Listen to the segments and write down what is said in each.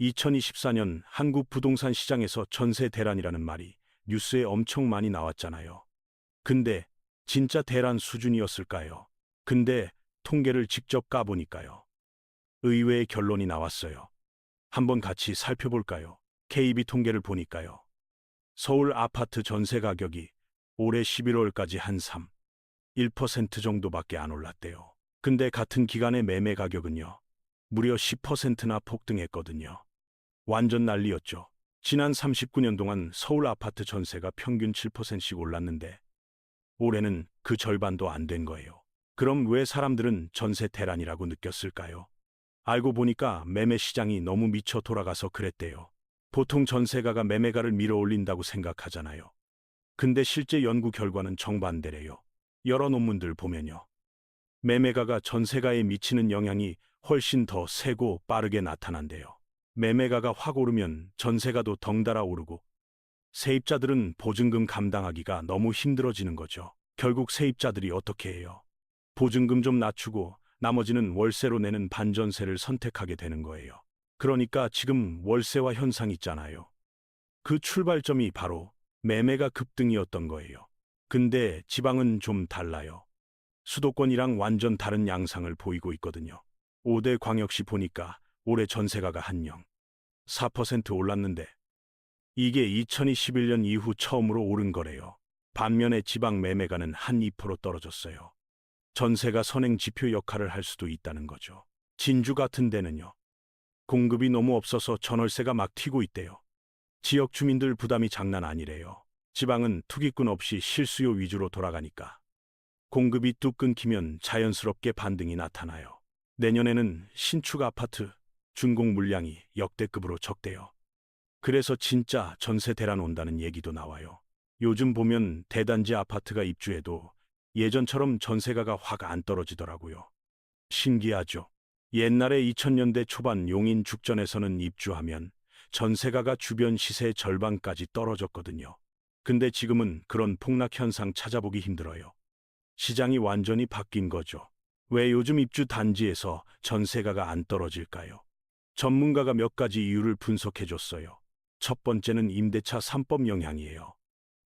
2024년 한국 부동산 시장에서 전세 대란이라는 말이 뉴스에 엄청 많이 나왔잖아요. 근데 진짜 대란 수준이었을까요? 근데 통계를 직접 까보니까요. 의외의 결론이 나왔어요. 한번 같이 살펴볼까요? KB 통계를 보니까요. 서울 아파트 전세 가격이 올해 11월까지 한 1% 정도밖에 안 올랐대요. 근데 같은 기간의 매매 가격은요. 무려 10%나 폭등했거든요. 완전 난리였죠. 지난 39년 동안 서울 아파트 전세가 평균 7%씩 올랐는데 올해는 그 절반도 안 된 거예요. 그럼 왜 사람들은 전세 대란이라고 느꼈을까요? 알고 보니까 매매 시장이 너무 미쳐 돌아가서 그랬대요. 보통 전세가가 매매가를 밀어올린다고 생각하잖아요. 근데 실제 연구 결과는 정반대래요. 여러 논문들 보면요. 매매가가 전세가에 미치는 영향이 훨씬 더 세고 빠르게 나타난대요. 매매가가 확 오르면 전세가도 덩달아 오르고 세입자들은 보증금 감당하기가 너무 힘들어지는 거죠. 결국 세입자들이 어떻게 해요? 보증금 좀 낮추고 나머지는 월세로 내는 반전세를 선택하게 되는 거예요. 그러니까 지금 월세화 현상 있잖아요. 그 출발점이 바로 매매가 급등이었던 거예요. 근데 지방은 좀 달라요. 수도권이랑 완전 다른 양상을 보이고 있거든요. 5대 광역시 보니까 올해 전세가가 한영 4% 올랐는데 이게 2021년 이후 처음으로 오른 거래요. 반면에 지방 매매가는 한 2% 떨어졌어요. 전세가 선행 지표 역할을 할 수도 있다는 거죠. 진주 같은 데는요. 공급이 너무 없어서 전월세가 막 튀고 있대요. 지역 주민들 부담이 장난 아니래요. 지방은 투기꾼 없이 실수요 위주로 돌아가니까. 공급이 뚝 끊기면 자연스럽게 반등이 나타나요. 내년에는 신축 아파트 준공 물량이 역대급으로 적대요. 그래서 진짜 전세 대란 온다는 얘기도 나와요. 요즘 보면 대단지 아파트가 입주해도 예전처럼 전세가가 확 안 떨어지더라고요. 신기하죠? 옛날에 2000년대 초반 용인 죽전에서는 입주하면 전세가가 주변 시세의 절반까지 떨어졌거든요. 근데 지금은 그런 폭락 현상 찾아보기 힘들어요. 시장이 완전히 바뀐 거죠. 왜 요즘 입주 단지에서 전세가가 안 떨어질까요? 전문가가 몇 가지 이유를 분석해줬어요. 첫 번째는 임대차 3법 영향이에요.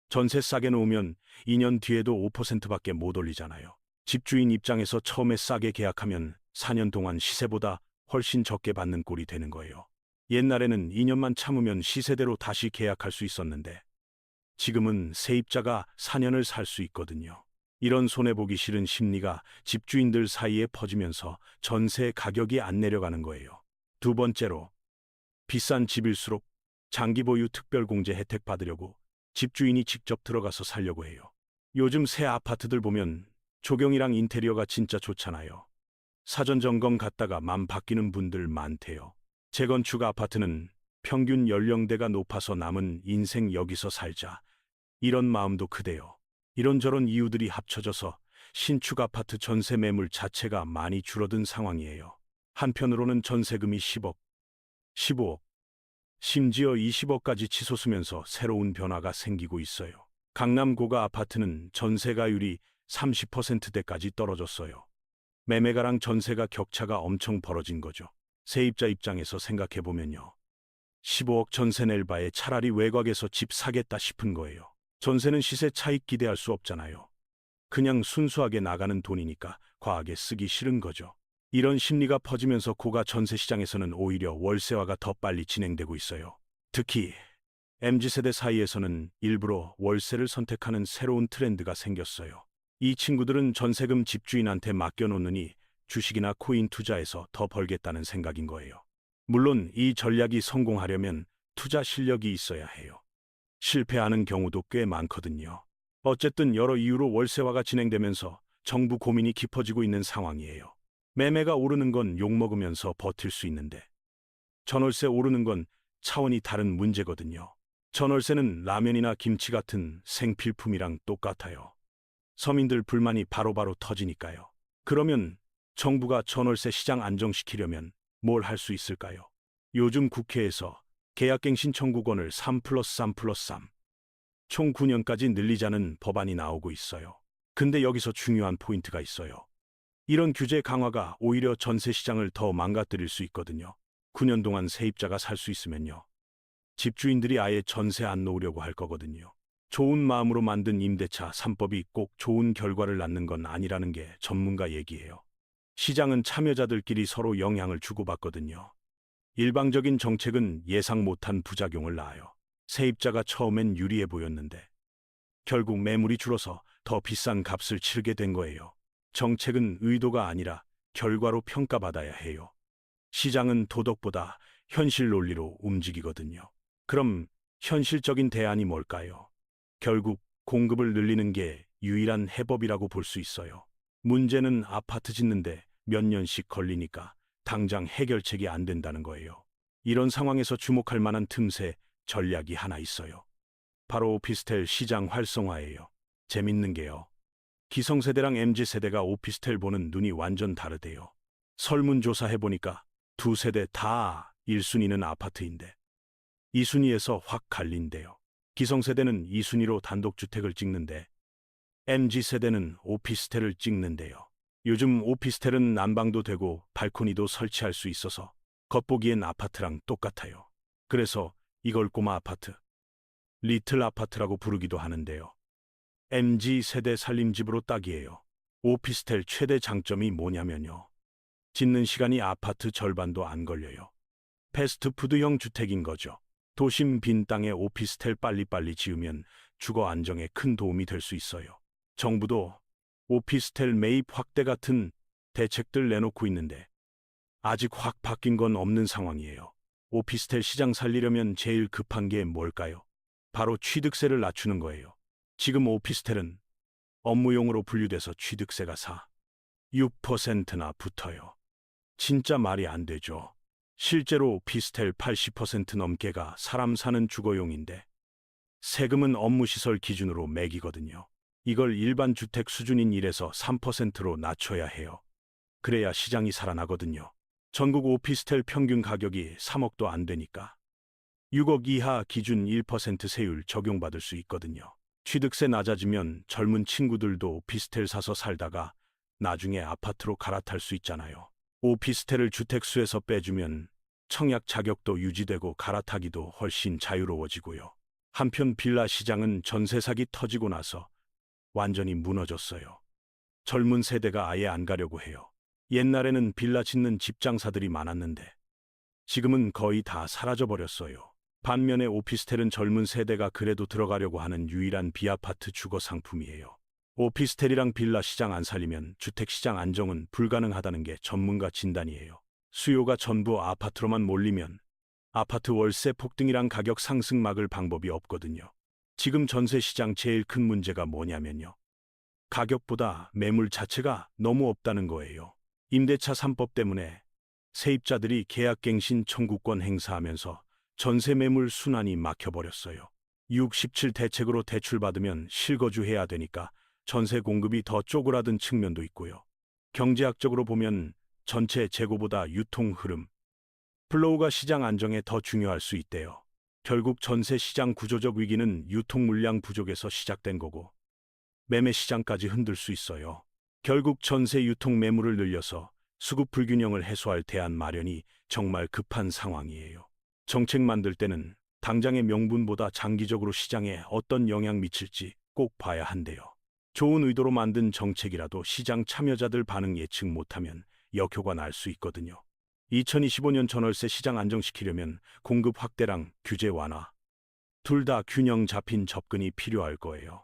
전세 싸게 놓으면 2년 뒤에도 5%밖에 못 올리잖아요. 집주인 입장에서 처음에 싸게 계약하면 4년 동안 시세보다 훨씬 적게 받는 꼴이 되는 거예요. 옛날에는 2년만 참으면 시세대로 다시 계약할 수 있었는데 지금은 세입자가 4년을 살 수 있거든요. 이런 손해보기 싫은 심리가 집주인들 사이에 퍼지면서 전세 가격이 안 내려가는 거예요. 두 번째로 비싼 집일수록 장기 보유 특별공제 혜택 받으려고 집주인이 직접 들어가서 살려고 해요. 요즘 새 아파트들 보면 조경이랑 인테리어가 진짜 좋잖아요. 사전 점검 갔다가 맘 바뀌는 분들 많대요. 재건축 아파트는 평균 연령대가 높아서 남은 인생 여기서 살자. 이런 마음도 크대요. 이런저런 이유들이 합쳐져서 신축 아파트 전세 매물 자체가 많이 줄어든 상황이에요. 한편으로는 전세금이 10억, 15억, 심지어 20억까지 치솟으면서 새로운 변화가 생기고 있어요. 강남 고가 아파트는 전세가율이 30%대까지 떨어졌어요. 매매가랑 전세가 격차가 엄청 벌어진 거죠. 세입자 입장에서 생각해보면요. 15억 전세 낼 바에 차라리 외곽에서 집 사겠다 싶은 거예요. 전세는 시세 차익 기대할 수 없잖아요. 그냥 순수하게 나가는 돈이니까 과하게 쓰기 싫은 거죠. 이런 심리가 퍼지면서 고가 전세 시장에서는 오히려 월세화가 더 빨리 진행되고 있어요. 특히 MZ세대 사이에서는 일부러 월세를 선택하는 새로운 트렌드가 생겼어요. 이 친구들은 전세금 집주인한테 맡겨놓느니 주식이나 코인 투자해서 더 벌겠다는 생각인 거예요. 물론 이 전략이 성공하려면 투자 실력이 있어야 해요. 실패하는 경우도 꽤 많거든요. 어쨌든 여러 이유로 월세화가 진행되면서 정부 고민이 깊어지고 있는 상황이에요. 매매가 오르는 건 욕먹으면서 버틸 수 있는데 전월세 오르는 건 차원이 다른 문제거든요. 전월세는 라면이나 김치 같은 생필품이랑 똑같아요. 서민들 불만이 바로바로 터지니까요. 그러면 정부가 전월세 시장 안정시키려면 뭘 할 수 있을까요? 요즘 국회에서 계약갱신 청구권을 3+3+3, 총 9년까지 늘리자는 법안이 나오고 있어요. 근데 여기서 중요한 포인트가 있어요. 이런 규제 강화가 오히려 전세 시장을 더 망가뜨릴 수 있거든요. 9년 동안 세입자가 살 수 있으면요. 집주인들이 아예 전세 안 놓으려고 할 거거든요. 좋은 마음으로 만든 임대차 3법이 꼭 좋은 결과를 낳는 건 아니라는 게 전문가 얘기예요. 시장은 참여자들끼리 서로 영향을 주고받거든요. 일방적인 정책은 예상 못한 부작용을 낳아요. 세입자가 처음엔 유리해 보였는데 결국 매물이 줄어서 더 비싼 값을 치르게 된 거예요. 정책은 의도가 아니라 결과로 평가받아야 해요. 시장은 도덕보다 현실 논리로 움직이거든요. 그럼 현실적인 대안이 뭘까요? 결국 공급을 늘리는 게 유일한 해법이라고 볼 수 있어요. 문제는 아파트 짓는데 몇 년씩 걸리니까 당장 해결책이 안 된다는 거예요. 이런 상황에서 주목할 만한 틈새 전략이 하나 있어요. 바로 오피스텔 시장 활성화예요. 재밌는 게요. 기성세대랑 MZ세대가 오피스텔 보는 눈이 완전 다르대요. 설문조사 해보니까 두 세대 다 1순위는 아파트인데 2순위에서 확 갈린대요. 기성세대는 2순위로 단독주택을 찍는데 MZ세대는 오피스텔을 찍는데요. 요즘 오피스텔은 난방도 되고 발코니도 설치할 수 있어서 겉보기엔 아파트랑 똑같아요. 그래서 이걸 꼬마 아파트, 리틀 아파트라고 부르기도 하는데요. MZ세대 살림집으로 딱이에요. 오피스텔 최대 장점이 뭐냐면요. 짓는 시간이 아파트 절반도 안 걸려요. 패스트푸드형 주택인 거죠. 도심 빈 땅에 오피스텔 빨리빨리 지으면 주거 안정에 큰 도움이 될 수 있어요. 정부도 오피스텔 매입 확대 같은 대책들 내놓고 있는데 아직 확 바뀐 건 없는 상황이에요. 오피스텔 시장 살리려면 제일 급한 게 뭘까요? 바로 취득세를 낮추는 거예요. 지금 오피스텔은 업무용으로 분류돼서 취득세가 6%나 붙어요. 진짜 말이 안 되죠. 실제로 오피스텔 80% 넘게가 사람 사는 주거용인데 세금은 업무시설 기준으로 매기거든요. 이걸 일반 주택 수준인 1에서 3%로 낮춰야 해요. 그래야 시장이 살아나거든요. 전국 오피스텔 평균 가격이 3억도 안 되니까 6억 이하 기준 1% 세율 적용받을 수 있거든요. 취득세 낮아지면 젊은 친구들도 오피스텔 사서 살다가 나중에 아파트로 갈아탈 수 있잖아요. 오피스텔을 주택수에서 빼주면 청약 자격도 유지되고 갈아타기도 훨씬 자유로워지고요. 한편 빌라 시장은 전세 사기 터지고 나서 완전히 무너졌어요. 젊은 세대가 아예 안 가려고 해요. 옛날에는 빌라 짓는 집장사들이 많았는데 지금은 거의 다 사라져버렸어요. 반면에 오피스텔은 젊은 세대가 그래도 들어가려고 하는 유일한 비아파트 주거 상품이에요. 오피스텔이랑 빌라 시장 안 살리면 주택시장 안정은 불가능하다는 게 전문가 진단이에요. 수요가 전부 아파트로만 몰리면 아파트 월세 폭등이랑 가격 상승 막을 방법이 없거든요. 지금 전세시장 제일 큰 문제가 뭐냐면요. 가격보다 매물 자체가 너무 없다는 거예요. 임대차 3법 때문에 세입자들이 계약갱신 청구권 행사하면서 전세 매물 순환이 막혀버렸어요. 67 대책으로 대출받으면 실거주해야 되니까 전세 공급이 더 쪼그라든 측면도 있고요. 경제학적으로 보면 전체 재고보다 유통 흐름, 플로우가 시장 안정에 더 중요할 수 있대요. 결국 전세 시장 구조적 위기는 유통 물량 부족에서 시작된 거고 매매 시장까지 흔들 수 있어요. 결국 전세 유통 매물을 늘려서 수급 불균형을 해소할 대안 마련이 정말 급한 상황이에요. 정책 만들 때는 당장의 명분보다 장기적으로 시장에 어떤 영향 미칠지 꼭 봐야 한대요. 좋은 의도로 만든 정책이라도 시장 참여자들 반응 예측 못하면 역효과 날 수 있거든요. 2025년 전월세 시장 안정시키려면 공급 확대랑 규제 완화, 둘 다 균형 잡힌 접근이 필요할 거예요.